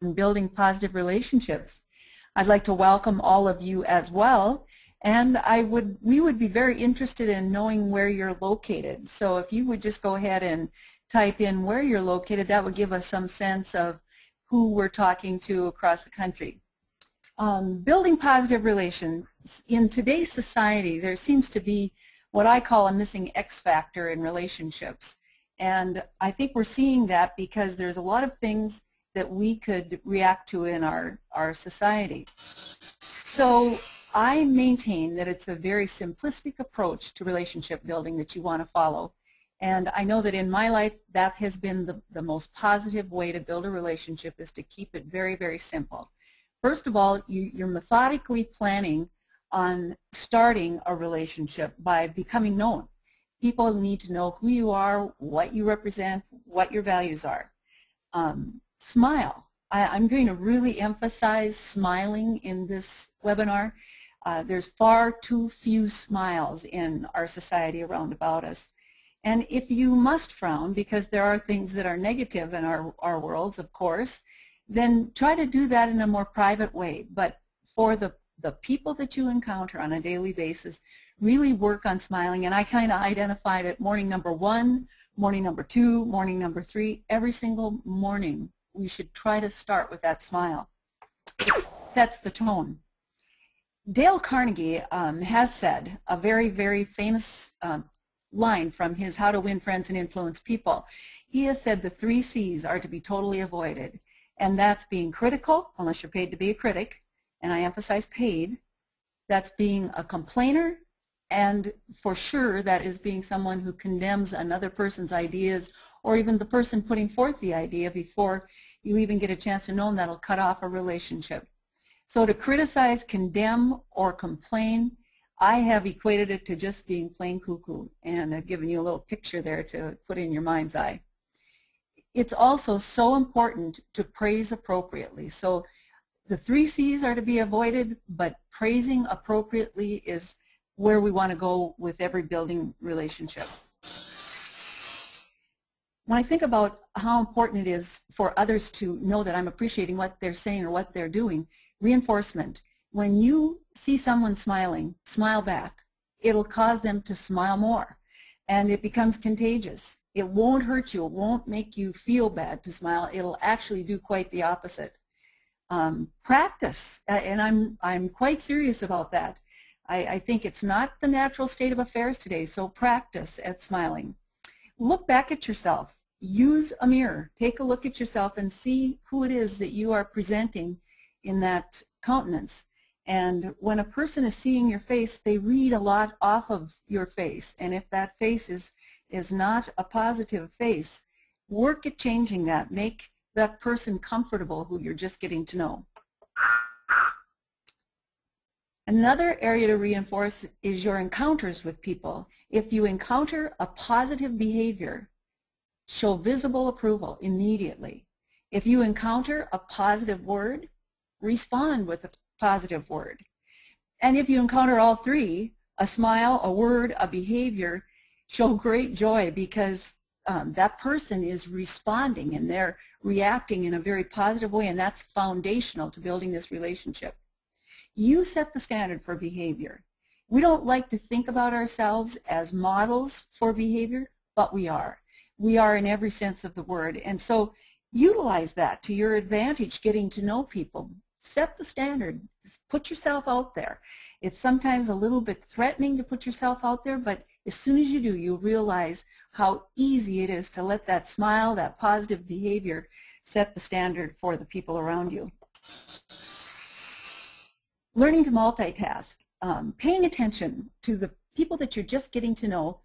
building positive relationships. I'd like to welcome all of you as well, and we would be very interested in knowing where you're located. So if you would just go ahead and type in where you're located, that would give us some sense of who we're talking to across the country. Building positive relations. In today's society, there seems to be what I call a missing X factor in relationships. And I think we're seeing that because there's a lot of things that we could react to in our society. So I maintain that it's a very simplistic approach to relationship building that you want to follow. And I know that in my life that has been the most positive way to build a relationship, is to keep it very, very simple. First of all, you're methodically planning on starting a relationship by becoming known. People need to know who you are, what you represent, what your values are. Smile. I'm going to really emphasize smiling in this webinar. There's far too few smiles in our society around about us. And if you must frown, because there are things that are negative in our worlds, of course, then try to do that in a more private way. But for the people that you encounter on a daily basis, really work on smiling. And I kind of identified it morning number 1, morning number 2, morning number 3. Every single morning we should try to start with that smile. It sets the tone. Dale Carnegie has said a very, very famous line from his How to Win Friends and Influence People. He has said the 3 C's are to be totally avoided. And that's being critical, unless you're paid to be a critic, and I emphasize paid. That's being a complainer, and for sure that is being someone who condemns another person's ideas, or even the person putting forth the idea before you even get a chance to know them. That'll cut off a relationship. So to criticize, condemn, or complain, I have equated it to just being plain cuckoo, and I've given you a little picture there to put in your mind's eye. It's also so important to praise appropriately. So the 3 C's are to be avoided, but praising appropriately is where we want to go with every building relationship. When I think about how important it is for others to know that I'm appreciating what they're saying or what they're doing, reinforcement. When you see someone smiling, smile back. It'll cause them to smile more, and it becomes contagious. It won't hurt you. It won't make you feel bad to smile. It'll actually do quite the opposite. Practice, and I'm quite serious about that. I think it's not the natural state of affairs today, so practice at smiling. Look back at yourself. Use a mirror. Take a look at yourself and see who it is that you are presenting in that countenance. And when a person is seeing your face, they read a lot off of your face. And if that face is not a positive face, work at changing that. Make that person comfortable who you're just getting to know. Another area to reinforce is your encounters with people. If you encounter a positive behavior, show visible approval immediately. If you encounter a positive word, respond with a positive word. And if you encounter all 3, a smile, a word, a behavior, show great joy, because that person is responding and they're reacting in a very positive way, and that's foundational to building this relationship. You set the standard for behavior. We don't like to think about ourselves as models for behavior, but we are. We are in every sense of the word, and so utilize that to your advantage, getting to know people. Set the standard. Put yourself out there. It's sometimes a little bit threatening to put yourself out there, but as soon as you do, you'll realize how easy it is to let that smile, that positive behavior, set the standard for the people around you. Learning to multitask. Paying attention to the people that you're just getting to know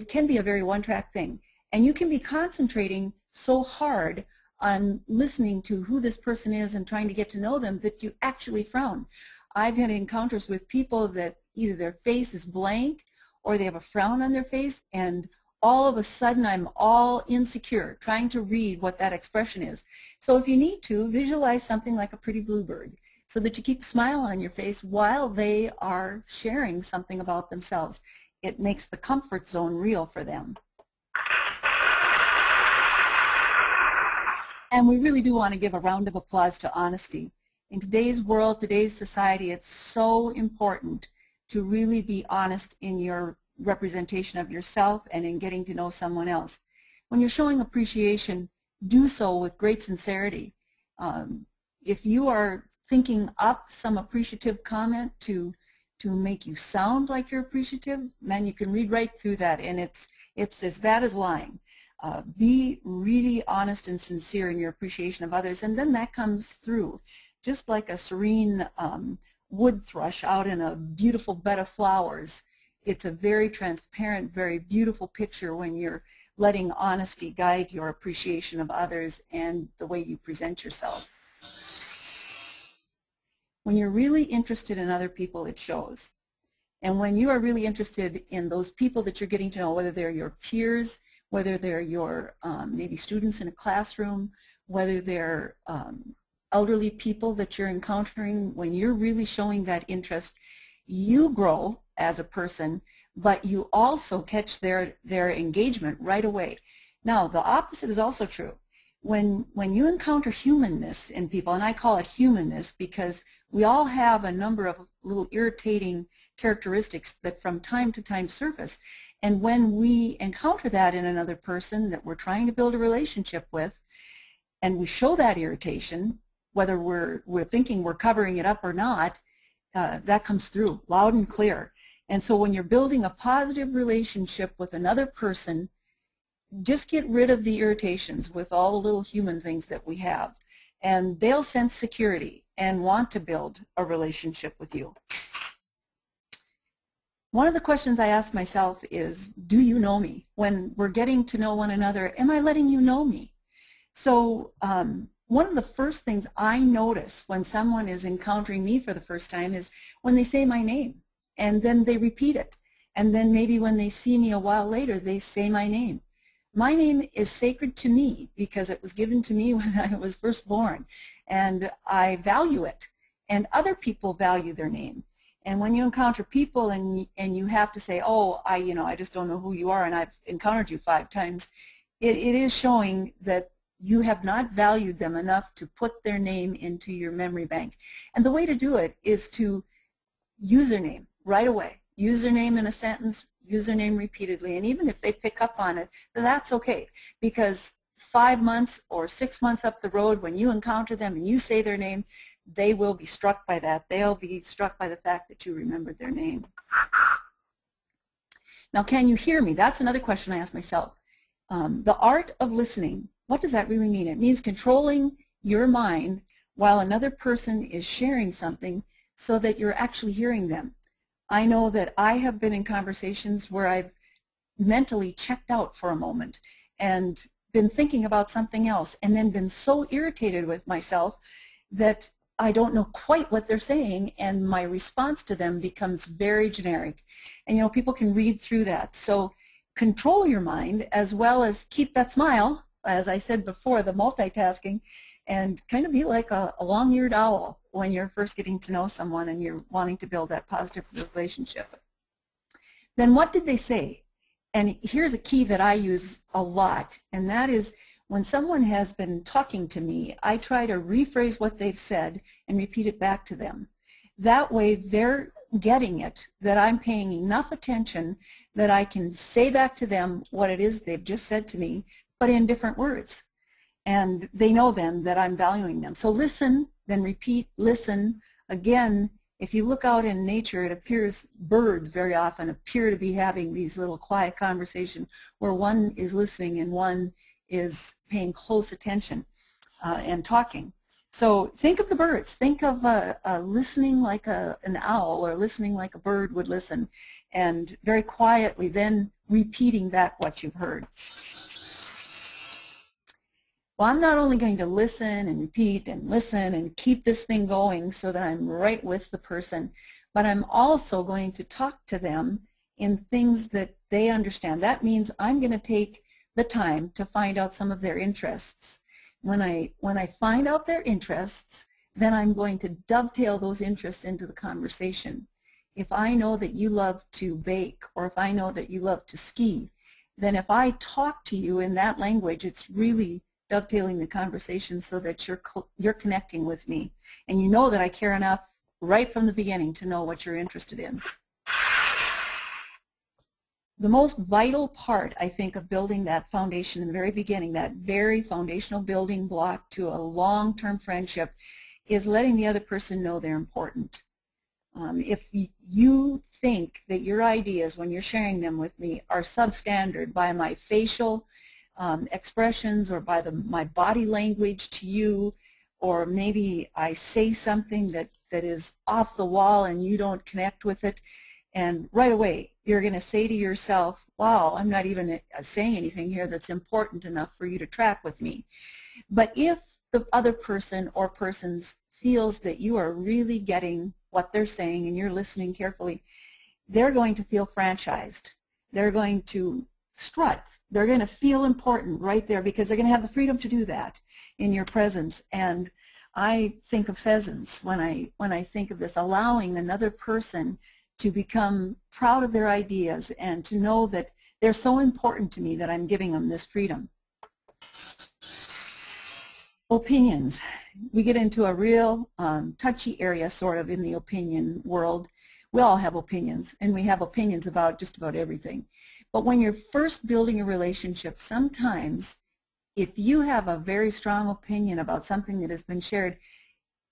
can be a very one-track thing. And you can be concentrating so hard on listening to who this person is and trying to get to know them that you actually frown. I've had encounters with people that either their face is blank or they have a frown on their face, and all of a sudden I'm all insecure trying to read what that expression is. So if you need to, visualize something like a pretty bluebird so that you keep a smile on your face while they are sharing something about themselves. It makes the comfort zone real for them. And we really do want to give a round of applause to honesty. In today's world, today's society, it's so important to really be honest in your representation of yourself and in getting to know someone else. When you're showing appreciation, do so with great sincerity. If you are thinking up some appreciative comment to make you sound like you're appreciative, man, you can read right through that, and it's as bad as lying. Be really honest and sincere in your appreciation of others, and then that comes through. Just like a serene wood thrush out in a beautiful bed of flowers, it's a very transparent, very beautiful picture when you're letting honesty guide your appreciation of others and the way you present yourself. When you're really interested in other people, it shows. And when you are really interested in those people that you're getting to know, whether they're your peers, whether they're your maybe students in a classroom, whether they're elderly people that you're encountering, when you're really showing that interest, you grow as a person, but you also catch their engagement right away. Now, the opposite is also true. When you encounter humanness in people, and I call it humanness because we all have a number of little irritating characteristics that from time to time surface, and when we encounter that in another person that we're trying to build a relationship with, and we show that irritation, whether we're thinking we're covering it up or not, that comes through loud and clear. And so when you're building a positive relationship with another person, just get rid of the irritations with all the little human things that we have, and they'll sense security and want to build a relationship with you. One of the questions I ask myself is, do you know me? When we're getting to know one another, am I letting you know me? So one of the first things I notice when someone is encountering me for the first time is when they say my name, and then they repeat it. And then maybe when they see me a while later, they say my name. My name is sacred to me because it was given to me when I was first born, and I value it. And other people value their name. And when you encounter people and you have to say, oh, I just don't know who you are and I've encountered you 5 times, it is showing that you have not valued them enough to put their name into your memory bank. And the way to do it is to use their name right away. Use their name in a sentence, use their name repeatedly, and even if they pick up on it, that's okay, because 5 months or 6 months up the road, when you encounter them and you say their name, they will be struck by that. They'll be struck by the fact that you remembered their name. Now, can you hear me? That's another question I ask myself. The art of listening, what does that really mean? It means controlling your mind while another person is sharing something so that you're actually hearing them. I know that I have been in conversations where I've mentally checked out for a moment and been thinking about something else and then been so irritated with myself that I don't know quite what they're saying, and my response to them becomes very generic. And people can read through that. So control your mind as well as keep that smile, as I said before, the multitasking, and kind of be like a long-eared owl when you're first getting to know someone and you're wanting to build that positive relationship. Then what did they say? And here's a key that I use a lot, and that is when someone has been talking to me, I try to rephrase what they've said and repeat it back to them. That way they're getting it, that I'm paying enough attention that I can say back to them what it is they've just said to me, but in different words. And they know then that I'm valuing them. So listen, then repeat, listen. Again, if you look out in nature, it appears birds very often appear to be having these little quiet conversations where one is listening and one is paying close attention and talking. So think of the birds. Think of listening like an owl or listening like a bird would listen, and very quietly then repeating back what you've heard. Well, I'm not only going to listen and repeat and listen and keep this thing going so that I'm right with the person, but I'm also going to talk to them in things that they understand. That means I'm going to take the time to find out some of their interests. When I find out their interests, then I'm going to dovetail those interests into the conversation. If I know that you love to bake, or if I know that you love to ski, then if I talk to you in that language, it's really dovetailing the conversation so that you're connecting with me. And you know that I care enough right from the beginning to know what you're interested in. The most vital part, I think, of building that foundation in the very beginning, that very foundational building block to a long-term friendship, is letting the other person know they're important. If you think that your ideas, when you're sharing them with me, are substandard by my facial expressions or by my body language to you, or maybe I say something that is off the wall and you don't connect with it, and right away you're going to say to yourself, wow, I'm not even saying anything here that's important enough for you to track with me. But if the other person or persons feels that you are really getting what they're saying and you're listening carefully, they're going to feel franchised. They're going to strut. They're going to feel important right there because they're going to have the freedom to do that in your presence. And I think of pheasants when I think of this, allowing another person to become proud of their ideas and to know that they're so important to me that I'm giving them this freedom. Opinions. We get into a real touchy area sort of in the opinion world. We all have opinions, and we have opinions about just about everything. But when you're first building a relationship, sometimes if you have a very strong opinion about something that has been shared,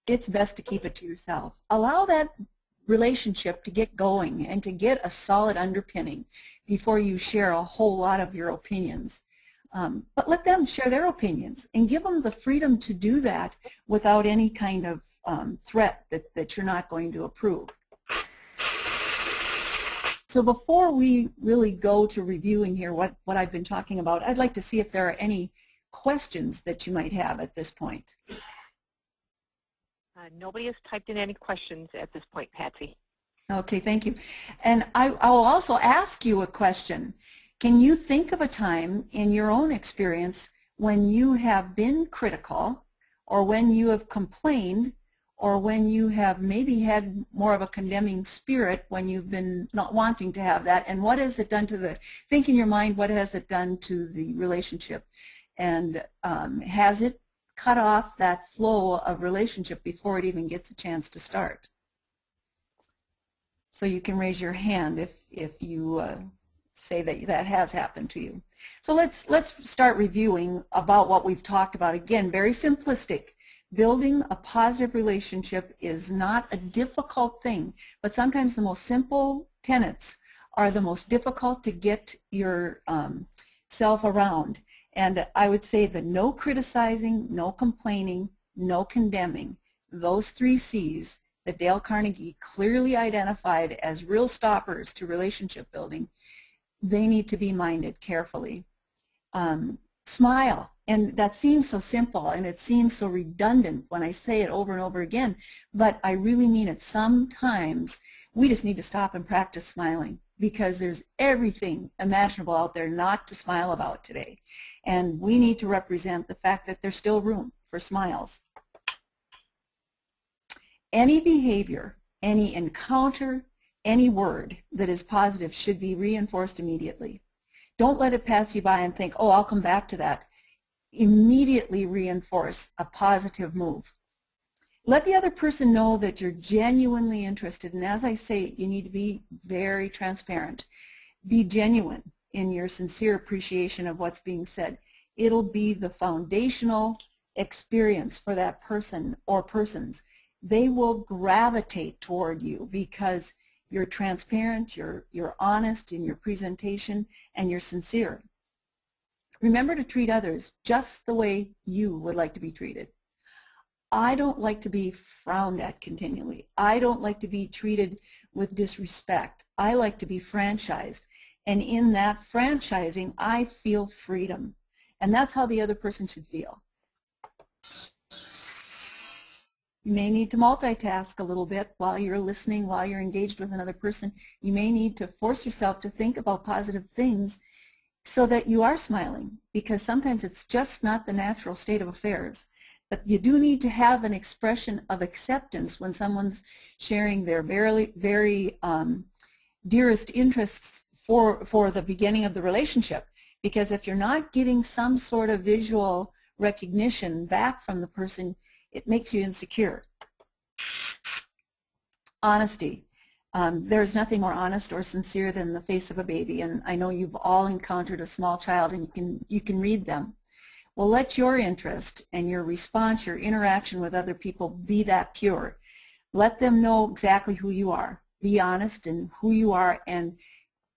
it's best to keep it to yourself. Allow that relationship to get going and to get a solid underpinning before you share a whole lot of your opinions. But let them share their opinions and give them the freedom to do that without any kind of threat that you're not going to approve. So before we really go to reviewing here what I've been talking about, I'd like to see if there are any questions that you might have at this point. Nobody has typed in any questions at this point, Patsy. Okay, thank you. And I will also ask you a question. Can you think of a time in your own experience when you have been critical, or when you have complained, or when you have maybe had more of a condemning spirit when you've been not wanting to have that, and what has it done to the, think in your mind, what has it done to the relationship? And has it cut off that flow of relationship before it even gets a chance to start? So you can raise your hand if you say that that has happened to you. So let's start reviewing about what we've talked about. Again, very simplistic. Building a positive relationship is not a difficult thing, but sometimes the most simple tenets are the most difficult to get your self around. And I would say that no criticizing, no complaining, no condemning, those 3 C's that Dale Carnegie clearly identified as real stoppers to relationship building, they need to be minded carefully. Smile. And that seems so simple, and it seems so redundant when I say it over and over again, but I really mean it. Sometimes we just need to stop and practice smiling, because there's everything imaginable out there not to smile about today. And we need to represent the fact that there's still room for smiles. Any behavior, any encounter, any word that is positive should be reinforced immediately. Don't let it pass you by and think, oh, I'll come back to that. Immediately reinforce a positive move. Let the other person know that you're genuinely interested, and as I say, you need to be very transparent. Be genuine in your sincere appreciation of what's being said. It'll be the foundational experience for that person or persons. They will gravitate toward you because you're transparent, you're honest in your presentation, and you're sincere. Remember to treat others just the way you would like to be treated. I don't like to be frowned at continually. I don't like to be treated with disrespect. I like to be franchised. And in that franchising, I feel freedom. And that's how the other person should feel. You may need to multitask a little bit while you're listening, while you're engaged with another person. You may need to force yourself to think about positive things so that you are smiling, because sometimes it's just not the natural state of affairs. But you do need to have an expression of acceptance when someone's sharing their very dearest interests for the beginning of the relationship. Because if you're not getting some sort of visual recognition back from the person, it makes you insecure. Honesty. There's nothing more honest or sincere than the face of a baby, and I know you've all encountered a small child and you can read them. Well, let your interest and your response, your interaction with other people be that pure. Let them know exactly who you are. Be honest in who you are, and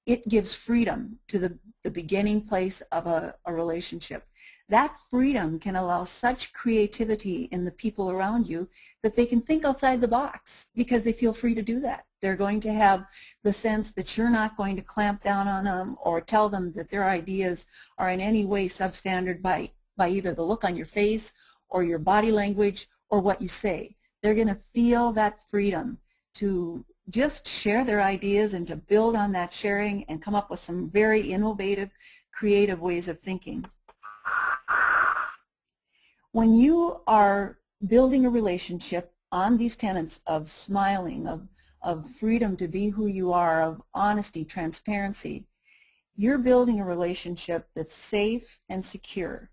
it gives freedom to the beginning place of a relationship. That freedom can allow such creativity in the people around you that they can think outside the box because they feel free to do that. They're going to have the sense that you're not going to clamp down on them or tell them that their ideas are in any way substandard by either the look on your face or your body language or what you say. They're going to feel that freedom to just share their ideas and to build on that sharing and come up with some very innovative, creative ways of thinking. When you are building a relationship on these tenets of smiling, of freedom to be who you are, of honesty, transparency, you're building a relationship that's safe and secure.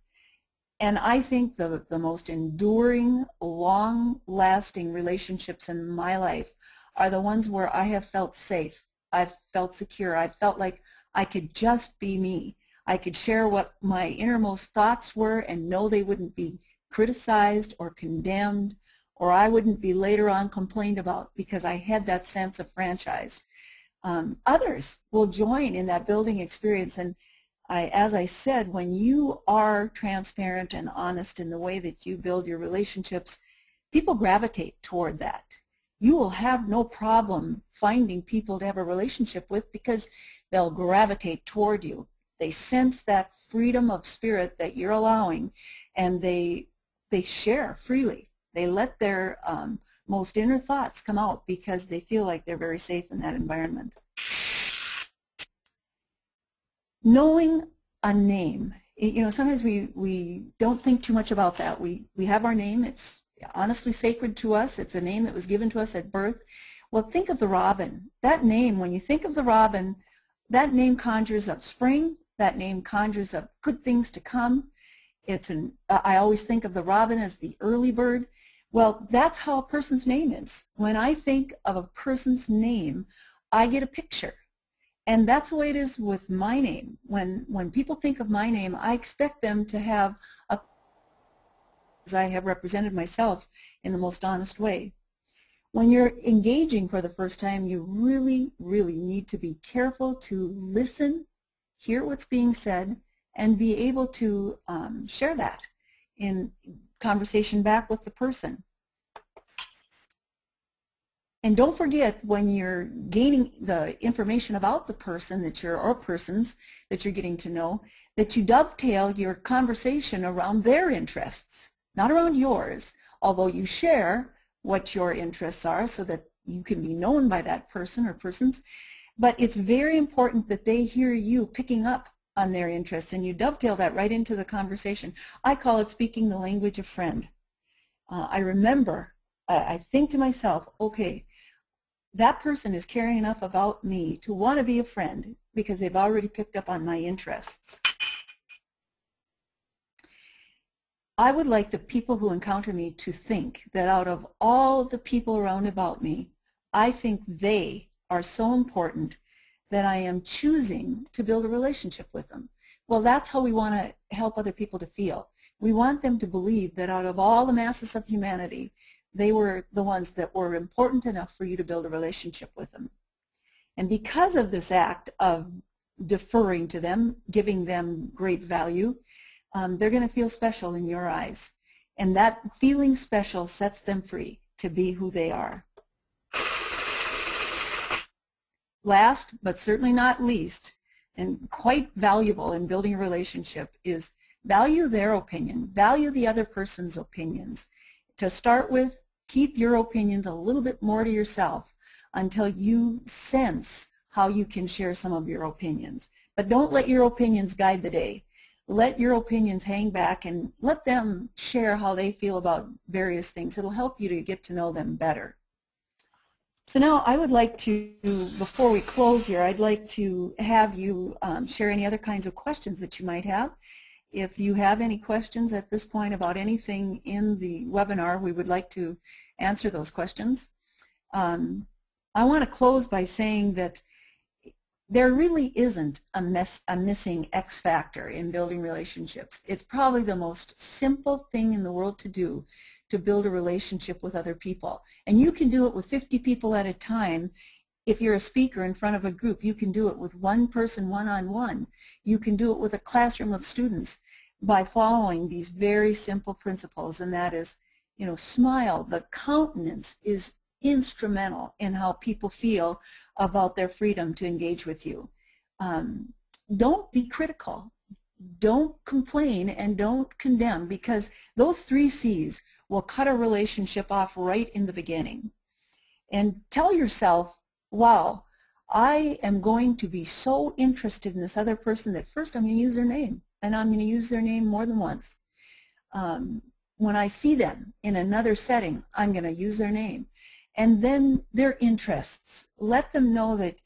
And I think the most enduring, long-lasting relationships in my life are the ones where I have felt safe, I've felt secure, I felt like I could just be me. I could share what my innermost thoughts were and know they wouldn't be criticized or condemned, or I wouldn't be later on complained about because I had that sense of franchise. Others will join in that building experience, and as I said, when you are transparent and honest in the way that you build your relationships, people gravitate toward that. You will have no problem finding people to have a relationship with because they'll gravitate toward you. They sense that freedom of spirit that you're allowing, and they share freely. They let their most inner thoughts come out because they feel like they're very safe in that environment. Knowing a name, you know, sometimes we don't think too much about that. We have our name. It's honestly sacred to us. It's a name that was given to us at birth. Well, think of the robin. That name, when you think of the robin, that name conjures up spring. That name conjures up good things to come. I always think of the robin as the early bird. Well, that's how a person's name is. When I think of a person's name, I get a picture. And that's the way it is with my name. When people think of my name, I expect them to have as I have represented myself in the most honest way. When you're engaging for the first time, you really, really need to be careful to listen, hear what's being said, and be able to share that in conversation back with the person. And don't forget, when you're gaining the information about the person or persons that you're getting to know, that you dovetail your conversation around their interests, not around yours, although you share what your interests are so that you can be known by that person or persons. But it's very important that they hear you picking up on their interests, and you dovetail that right into the conversation. I call it speaking the language of friend. I remember, I think to myself, okay, that person is caring enough about me to want to be a friend because they've already picked up on my interests. I would like the people who encounter me to think that out of all the people around about me, I think they are so important that I am choosing to build a relationship with them. Well, that's how we want to help other people to feel. We want them to believe that out of all the masses of humanity, they were the ones that were important enough for you to build a relationship with them. And because of this act of deferring to them, giving them great value, they're going to feel special in your eyes. And that feeling special sets them free to be who they are. Last, but certainly not least, and quite valuable in building a relationship, is value their opinion, value the other person's opinions. To start with, keep your opinions a little bit more to yourself until you sense how you can share some of your opinions. But don't let your opinions guide the day. Let your opinions hang back and let them share how they feel about various things. It'll help you to get to know them better. So now I would like to, before we close here, I'd like to have you share any other kinds of questions that you might have. if you have any questions at this point about anything in the webinar, we would like to answer those questions. I want to close by saying that there really isn't a missing X factor in building relationships. It's probably the most simple thing in the world to do to build a relationship with other people. And you can do it with 50 people at a time. If you're a speaker in front of a group, you can do it with one person one-on-one. You can do it with a classroom of students by following these very simple principles, and that is, you know, smile. The countenance is instrumental in how people feel about their freedom to engage with you. Don't be critical. Don't complain and don't condemn, because those 3 C's will cut a relationship off right in the beginning. And tell yourself, wow, I am going to be so interested in this other person that first I'm going to use their name, and I'm going to use their name more than once. When I see them in another setting, I'm going to use their name. And then their interests. Let them know that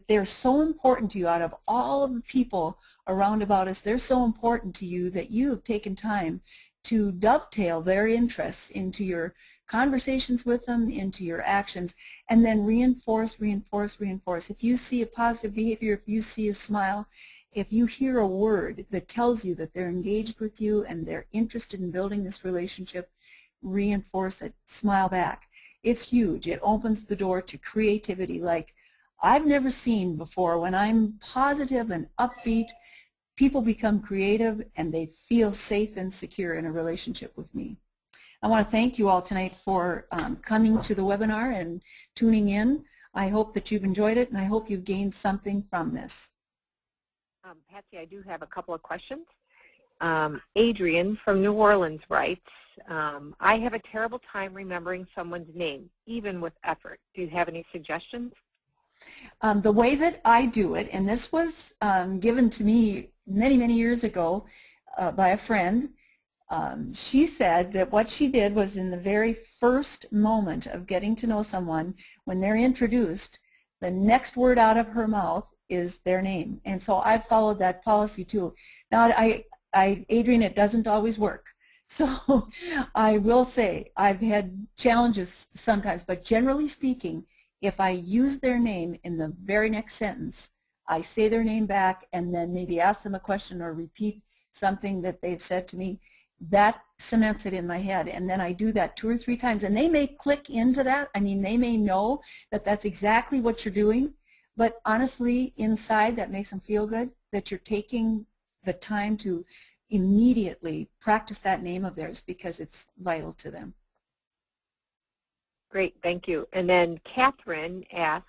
they're so important to you. Out of all of the people around about us, they're so important to you that you have taken time to dovetail their interests into your conversations with them, into your actions, and then reinforce, reinforce, reinforce. If you see a positive behavior, if you see a smile, if you hear a word that tells you that they're engaged with you and they're interested in building this relationship, reinforce it, smile back. It's huge. It opens the door to creativity like I've never seen before. When I'm positive and upbeat, people become creative and they feel safe and secure in a relationship with me. I want to thank you all tonight for coming to the webinar and tuning in. I hope that you've enjoyed it, and I hope you've gained something from this. Patsy, I do have a couple of questions. Adrian from New Orleans writes, I have a terrible time remembering someone's name, even with effort. Do you have any suggestions? The way that I do it, and this was given to me many, many years ago by a friend, she said that what she did was in the very first moment of getting to know someone, when they're introduced, the next word out of her mouth is their name. And so I followed that policy too. Now, Adrian, it doesn't always work. So I will say I've had challenges sometimes, but generally speaking, if I use their name in the very next sentence, I say their name back and then maybe ask them a question or repeat something that they've said to me, that cements it in my head. And then I do that 2 or 3 times. And they may click into that. I mean, they may know that that's exactly what you're doing. But honestly, inside, that makes them feel good, that you're taking the time to immediately practice that name of theirs because it's vital to them. Great, thank you. And then Catherine asks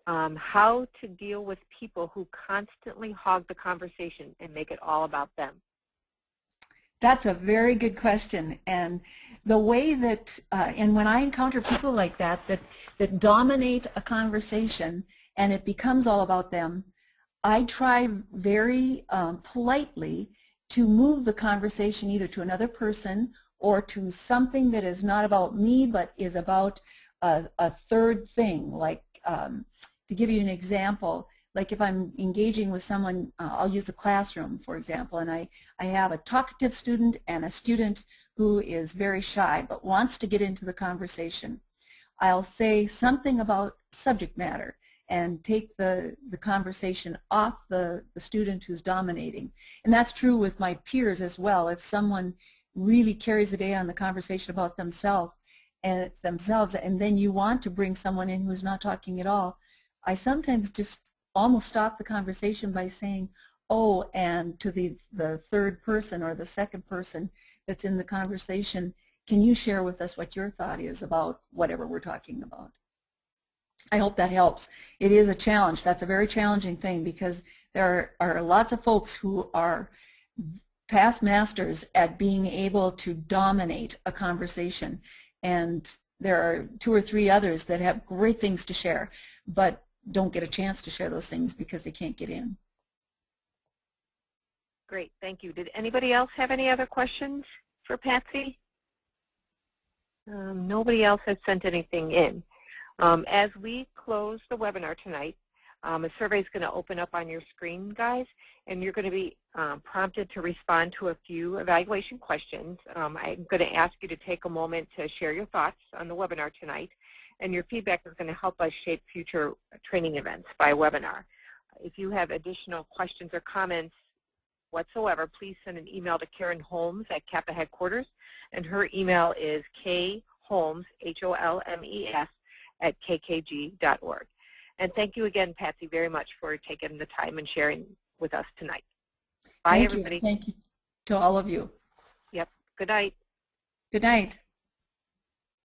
how to deal with people who constantly hog the conversation and make it all about them. That's a very good question. And the way that, and when I encounter people like that, that dominate a conversation and it becomes all about them, I try very politely to move the conversation either to another person or to something that is not about me but is about a third thing. Like, to give you an example, like if I'm engaging with someone, I'll use a classroom, for example, and I have a talkative student and a student who is very shy but wants to get into the conversation. I'll say something about subject matter and take the conversation off the student who's dominating. And that's true with my peers as well. If someone really carries the day on the conversation about themselves and then you want to bring someone in who's not talking at all, I sometimes just almost stop the conversation by saying, oh, and to the third person or the second person that's in the conversation, can you share with us what your thought is about whatever we're talking about? I hope that helps. It is a challenge. That's a very challenging thing because there are lots of folks who are past masters at being able to dominate a conversation, and there are 2 or 3 others that have great things to share but don't get a chance to share those things because they can't get in. Great, thank you. Did anybody else have any other questions for Patsy? Nobody else has sent anything in. As we close the webinar tonight, A survey is going to open up on your screen, guys, and you're going to be prompted to respond to a few evaluation questions. I'm going to ask you to take a moment to share your thoughts on the webinar tonight, and your feedback is going to help us shape future training events by webinar. If you have additional questions or comments whatsoever, please send an email to Karen Holmes at CAPA headquarters, and her email is kholmes, H-O-L-M-E-S, at kkg.org. And thank you again, Patsy, very much for taking the time and sharing with us tonight. Bye, everybody. Thank you to all of you. Yep. Good night. Good night.